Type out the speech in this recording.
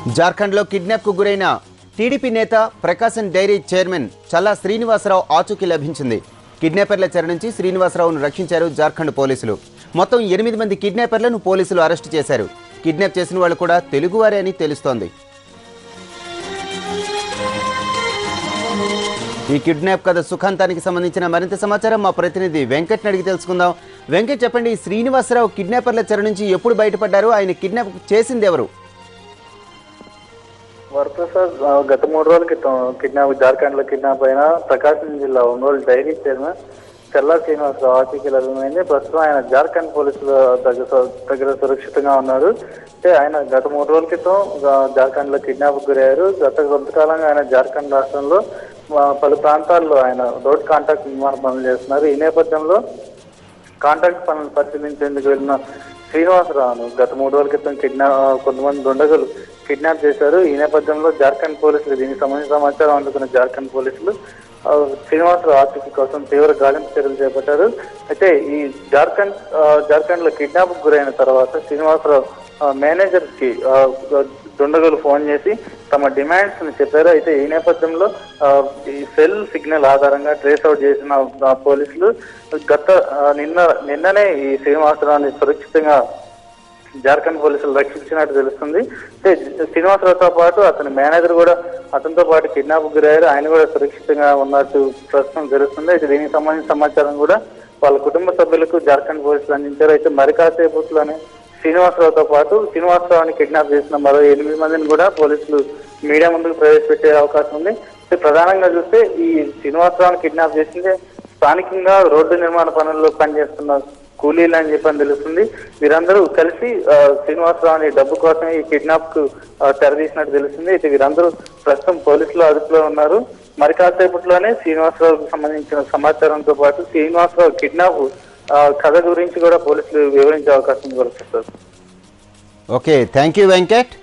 జార్ఖండ్లో కిడ్నాప్కు గురైన టీడీపీ నేత ప్రకాశం డైరీ చైర్మన్ చల్లా శ్రీనివాసరావు ఆచూకీ లభించింది. కిడ్నాపర్ల చెర నుంచి శ్రీనివాసరావును రక్షించారు జార్ఖండ్ పోలీసులు. మొత్తం 8 మంది కిడ్నాపర్లను పోలీసులు అరెస్టు చేశారు. కిడ్నాప్ చేసిన వాళ్ళు కూడా తెలుగువారే అని తెలుస్తోంది. ఈ కిడ్నాప్ కథ సుఖాంతానికి సంబంధించిన మరింత సమాచారం మా ప్రతినిధి వెంకట్ని అడిగి తెలుసుకుందాం. వెంకట్, చెప్పండి, శ్రీనివాసరావు కిడ్నాపర్ల చెర నుంచి ఎప్పుడు బయటపడ్డారు? ఆయన కిడ్నాప్ చేసింది ఎవరు? వరప్రసాద్ గత 3 రోజుల క్రితం జార్ఖండ్ లో కిడ్నాప్ అయిన ప్రకాశం జిల్లా ఒంగోలు డైరీ చైర్మన్ చల్లా శ్రీనివాసరావు ఆచూకీ లభ్యమైంది. ప్రస్తుతం ఆయన జార్ఖండ్ పోలీసుల దగ్గర సురక్షితంగా ఉన్నారు. అంటే ఆయన గత 3 రోజుల క్రితం జార్ఖండ్ లో కిడ్నాప్ గురయ్యారు. గత కొంతకాలంగా ఆయన జార్ఖండ్ రాష్ట్రంలో పలు ప్రాంతాల్లో ఆయన రోడ్ కాంట్రాక్ట్ నిర్మాణ పనులు చేస్తున్నారు. ఈ నేపథ్యంలో కాంట్రాక్ట్ పనులు పరిశీలించేందుకు వెళ్ళిన శ్రీనివాసరావును గత 3 రోజుల క్రితం కొంతమంది దుండగులు కిడ్నాప్ చేశారు. ఈ నేపథ్యంలో జార్ఖండ్ పోలీసులు దీనికి సంబంధించిన సమాచారం అందుకున్న జార్ఖండ్ పోలీసులు శ్రీనివాసరావు ఆచూకీ కోసం తీవ్ర గాలింపు చర్యలు చేపట్టారు. అయితే ఈ జార్ఖండ్ లో కిడ్నాప్ గురైన తర్వాత శ్రీనివాసరావు మేనేజర్ కి దుండగులు ఫోన్ చేసి తమ డిమాండ్స్ ని చెప్పారు. అయితే ఈ నేపథ్యంలో ఈ సెల్ సిగ్నల్ ఆధారంగా ట్రేస్ అవుట్ చేసిన పోలీసులు నిన్ననే ఈ శ్రీనివాసరావుని సురక్షితంగా జార్ఖండ్ పోలీసులు రక్షించినట్టు తెలుస్తుంది. అంటే శ్రీనివాసరావుతో పాటు అతని మేనేజర్ కూడా అతనితో పాటు కిడ్నాప్ గురయ్యారు. ఆయన కూడా సురక్షితంగా ఉన్నట్టు ప్రస్తుతం తెలుస్తుంది. అయితే దీనికి సంబంధించిన సమాచారం కూడా వాళ్ళ కుటుంబ సభ్యులకు జార్ఖండ్ పోలీసులు అందించారు. అయితే మరి కాసేపట్లోనే శ్రీనివాసరావుతో పాటు శ్రీనివాసరావుని కిడ్నాప్ చేసిన మరో 8 మందిని కూడా పోలీసులు మీడియా ముందుకు ప్రవేశపెట్టే అవకాశం ఉంది. ప్రధానంగా చూస్తే ఈ శ్రీనివాసరావుని కిడ్నాప్ చేసిందే స్థానికంగా రోడ్డు నిర్మాణ పనుల్లో పనిచేస్తున్న కూలీలు అని చెప్పని తెలుస్తుంది. వీరందరూ కలిసి శ్రీనివాసరావుని డబ్బు కోసం ఈ కిడ్నాప్ కు తెరదీసినట్టు తెలుస్తుంది. అయితే వీరందరూ ప్రస్తుతం పోలీసులు అదుపులో ఉన్నారు. మరి కాసేపట్లోనే శ్రీనివాసరావుకు సంబంధించిన సమాచారంతో పాటు శ్రీనివాసరావు కిడ్నాప్ కథ గురించి కూడా పోలీసులు వివరించే అవకాశం దొరుకుతుంది. Okay, thank you Venkat.